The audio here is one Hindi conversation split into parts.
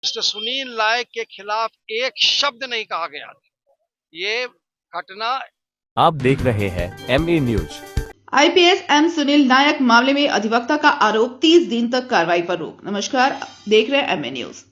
मिस्टर सुनील नायक के खिलाफ एक शब्द नहीं कहा गया था। ये घटना आप देख रहे हैं MA news. IPS M Sunil Naik मामले में अधिवक्ता का आरोप 30 दिन तक कार्रवाई पर रोक। नमस्कार, देख रहे हैं एमए न्यूज।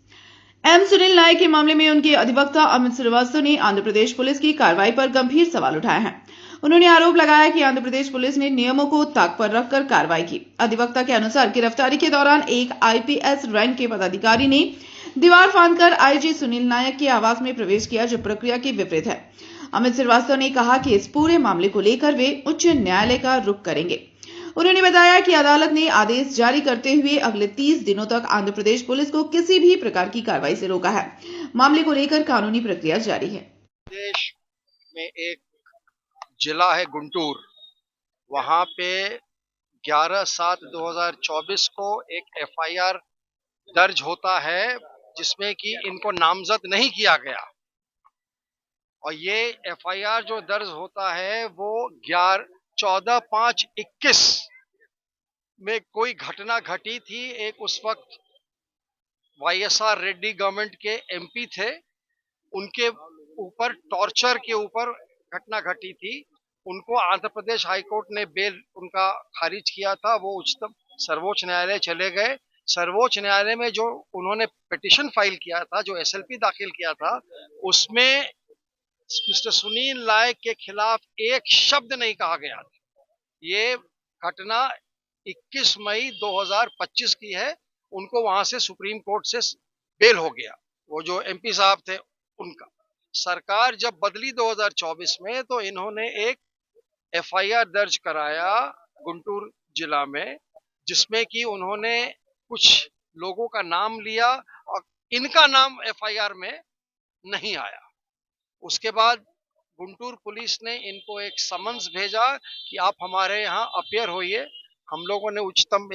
एम सुनील नायक के मामले में उनके अधिवक्ता अमित श्रीवास्तव ने आंध्र प्रदेश पुलिस की कार्रवाई पर गंभीर सवाल उठाए हैं। उन्होंने आरोप लगाया कि आंध्र प्रदेश पुलिस ने नियमों को ताक पर रखकर कार्रवाई की। अधिवक्ता के अनुसार गिरफ्तारी के दौरान एक आईपीएस रैंक के पदाधिकारी ने दीवार फांदकर आईजी सुनील नायक के आवास में प्रवेश किया, जो प्रक्रिया के विपरीत है। अमित श्रीवास्तव ने कहा कि इस पूरे मामले को लेकर वे उच्च न्यायालय का रुख करेंगे। उन्होंने बताया कि अदालत ने आदेश जारी करते हुए अगले 30 दिनों तक आंध्र प्रदेश पुलिस को किसी भी प्रकार की कार्रवाई से रोका है। मामले को लेकर कानूनी प्रक्रिया जारी है। देश में एक जिला है गुंटूर, वहां पे 11/7/2024 को एक एफआईआर दर्ज होता है जिसमें कि इनको नामजद नहीं किया गया। और ये एफआईआर जो दर्ज होता है वो 14/5/21 में कोई घटना घटी थी। एक उस वक्त वाईएसआर रेड्डी गवर्नमेंट के एमपी थे, उनके ऊपर टॉर्चर के ऊपर घटना घटी थी। उनको आंध्र प्रदेश हाईकोर्ट ने बेल उनका खारिज किया था। वो उच्चतम सर्वोच्च न्यायालय चले गए। सर्वोच्च न्यायालय में जो उन्होंने पिटीशन फाइल किया था, जो एसएलपी दाखिल किया था, उसमें मिस्टर सुनील नायक के खिलाफ एक शब्द नहीं कहा गया था। ये घटना 21 मई 2025 की है। उनको वहां से सुप्रीम कोर्ट से बेल हो गया, वो जो एमपी साहब थे उनका। सरकार जब बदली 2024 में, तो इन्होंने एक एफआईआर दर्ज कराया गुंटूर जिला में, जिसमें कि उन्होंने कुछ लोगों का नाम लिया और इनका नाम एफआईआर में नहीं आया। उसके बाद गुंटूर पुलिस ने इनको एक समन्स भेजा कि आप हमारे यहाँ अपियर होइए। हम लोगों ने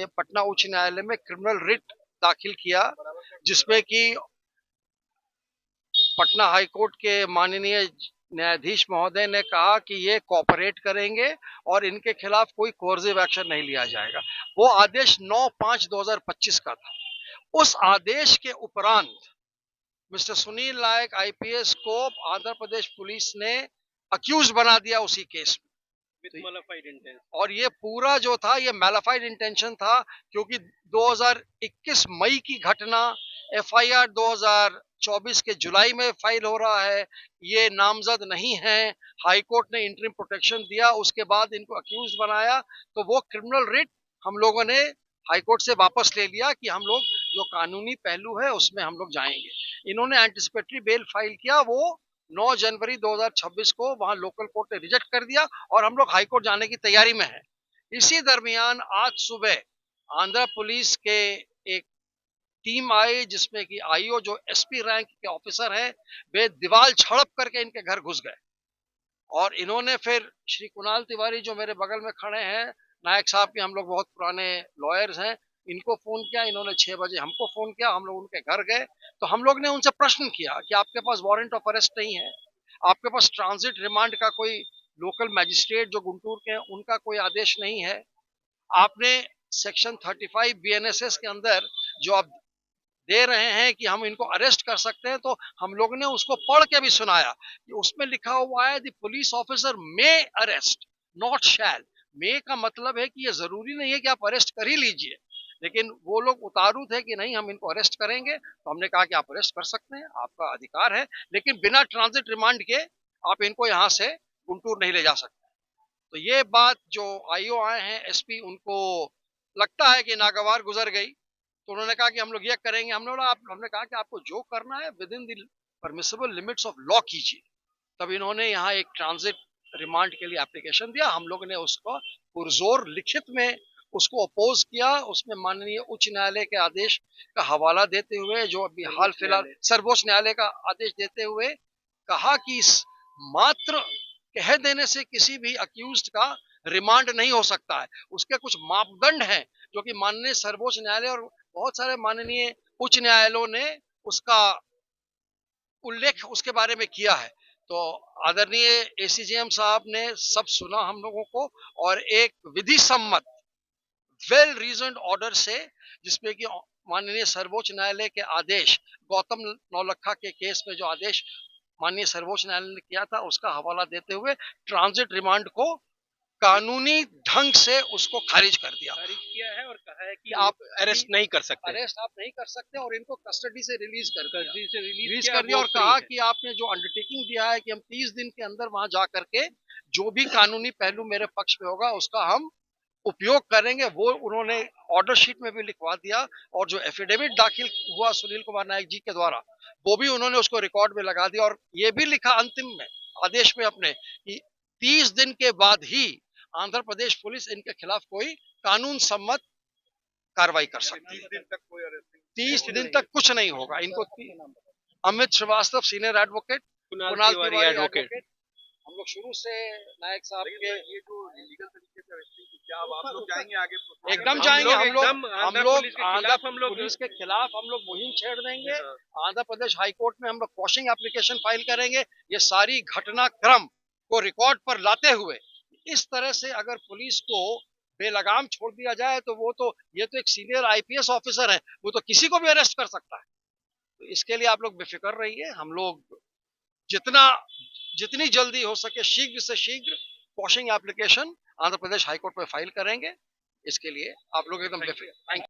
पटना उच्च न्यायालय में क्रिमिनल रिट दाखिल किया, जिसमें कि पटना हाईकोर्ट के माननीय न्यायाधीश महोदय ने कहा कि ये कोऑपरेट करेंगे और इनके खिलाफ कोई कोर्सिव एक्शन नहीं लिया जाएगा। वो आदेश 9/5/2025 का था। उस आदेश के उपरांत मिस्टर सुनील नायक आईपीएस को आंध्र प्रदेश पुलिस ने अक्यूज बना दिया उसी केस में। और ये पूरा जो था ये मैलिफाइड इंटेंशन था, क्योंकि 2021 मई की घटना एफआईआर 2024 के जुलाई में फाइल हो रहा है। ये नामजद नहीं है। हाई कोर्ट ने इंटरिम प्रोटेक्शन दिया, उसके बाद इनको अक्यूज बनाया। तो वो क्रिमिनल रिट हम लोगों ने हाई कोर्ट से वापस ले लिया कि हम लोग जो कानूनी पहलू है उसमें हम लोग जाएंगे। इन्होंने एंटिसिपेटरी बेल फाइल किया, वो 9 जनवरी 2026 को वहां लोकल कोर्ट ने रिजेक्ट कर दिया और हम लोग हाई कोर्ट जाने की तैयारी में हैं। इसी दरमियान आज सुबह आंध्र पुलिस के एक टीम आई, जिसमें कि आईओ जो एसपी रैंक के ऑफिसर हैं, वे दीवार छड़प करके इनके घर घुस गए। और इन्होंने फिर श्री कुणाल तिवारी जो मेरे बगल में खड़े हैं, नायक साहब के हम लोग बहुत पुराने लॉयर्स हैं, इनको फोन किया। इन्होंने 6 बजे हमको फोन किया, हम लोग उनके घर गए। तो हम लोग ने उनसे प्रश्न किया कि आपके पास वारंट ऑफ अरेस्ट नहीं है, आपके पास ट्रांजिट रिमांड का कोई लोकल मैजिस्ट्रेट जो गुंटूर के हैं उनका कोई आदेश नहीं है, आपने सेक्शन 35 बीएनएसएस के अंदर जो आप दे रहे हैं कि हम इनको अरेस्ट कर सकते हैं, तो हम लोग ने उसको पढ़ के भी सुनाया कि उसमें लिखा हुआ है the police officer may arrest not shall. May का मतलब है कि ये जरूरी नहीं है कि आप अरेस्ट कर ही लीजिए, लेकिन वो लोग उतारू थे कि नहीं हम इनको अरेस्ट करेंगे। तो हमने कहा कि आप अरेस्ट कर सकते हैं, आपका अधिकार है, लेकिन बिना ट्रांजिट रिमांड के आप इनको यहाँ से गुंटूर नहीं ले जा सकते। तो ये बात जो आईओ आए हैं एसपी, उनको लगता है कि नागवार गुजर गई। तो उन्होंने कहा कि हम लोग ये करेंगे। हमने कहा कि आपको जो करना है with in the permissible limits of law कीजिए। तब इन्होंने यहाँ एक ट्रांजिट रिमांड के लिए एप्लीकेशन दिया। हम लोग ने उसको पुरजोर लिखित में उसको अपोज किया। उसमें माननीय उच्च न्यायालय के आदेश का हवाला देते हुए, जो अभी हाल फिलहाल सर्वोच्च न्यायालय का आदेश देते हुए कहा कि इस मात्र कह देने से किसी भी अक्यूज्ड का रिमांड नहीं हो सकता है। उसके कुछ मापदंड हैं जो कि माननीय सर्वोच्च न्यायालय और बहुत सारे माननीय उच्च न्यायालयों ने उसका उल्लेख उसके बारे में किया है। तो आदरणीय एसीजेएम साहब ने सब सुना हम लोगों को, और एक विधि सम्मत वेल रीजन्ड ऑर्डर से, जिसमें कि माननीय सर्वोच्च न्यायालय के आदेश, गौतम नौलखा के केस में जो आदेश माननीय सर्वोच्च न्यायालय ने किया था, उसका हवाला देते हुए ट्रांजिट रिमांड को कानूनी ढंग से उसको खारिज कर दिया है और कहा है कि आप अरेस्ट नहीं कर सकते। अरेस्ट आप नहीं कर सकते और इनको कस्टडी से रिलीज कर रिलीज कर दिया और कहा कि आपने जो अंडरटेकिंग दिया है कि हम 30 दिन के अंदर वहां जा करके जो भी कानूनी पहलू मेरे पक्ष में होगा उसका हम उपयोग करेंगे, वो उन्होंने ऑर्डर शीट में भी लिखवा दिया। और जो एफिडेविट दाखिल हुआ सुनील कुमार नायक जी के द्वारा, वो भी उन्होंने उसको रिकॉर्ड में लगा दिया और ये भी लिखा अंतिम में आदेश में अपने कि 30 दिन के बाद ही आंध्र प्रदेश पुलिस इनके खिलाफ कोई कानून सम्मत कार्रवाई कर सकती है। 30 दिन तक कुछ नहीं होगा इनको। Amit Shrivastava senior advocate, Kunal Tiwari advocate, हम लोग शुरू से नायक साहब के ये जो लीगल तरीके से अरेस्टिंग की, क्या आप लोग जाएंगे आगे? एकदम जाएंगे हम लोग आंध्र पुलिस पुलिस के खिलाफ हम लोग मुहिम छेड़ देंगे। आंध्र प्रदेश हाई कोर्ट में हम लोग क्वॉशिंग एप्लीकेशन फाइल करेंगे। ये सारी घटनाक्रम को रिकॉर्ड पर लाते हुए इस तरह से अगर पुलिस को बेलगाम छोड़ दिया जाए तो ये तो एक सीनियर आईपीएस ऑफिसर है, वो तो किसी को भी अरेस्ट कर सकता है। तो इसके लिए आप लोग बेफिक्र रहिए। हम लोग जितनी जल्दी हो सके शीघ्र से शीघ्र क्वॉशिंग एप्लीकेशन आंध्र प्रदेश हाईकोर्ट में फाइल करेंगे। इसके लिए आप लोग एकदम बेफिक्र। Thank you.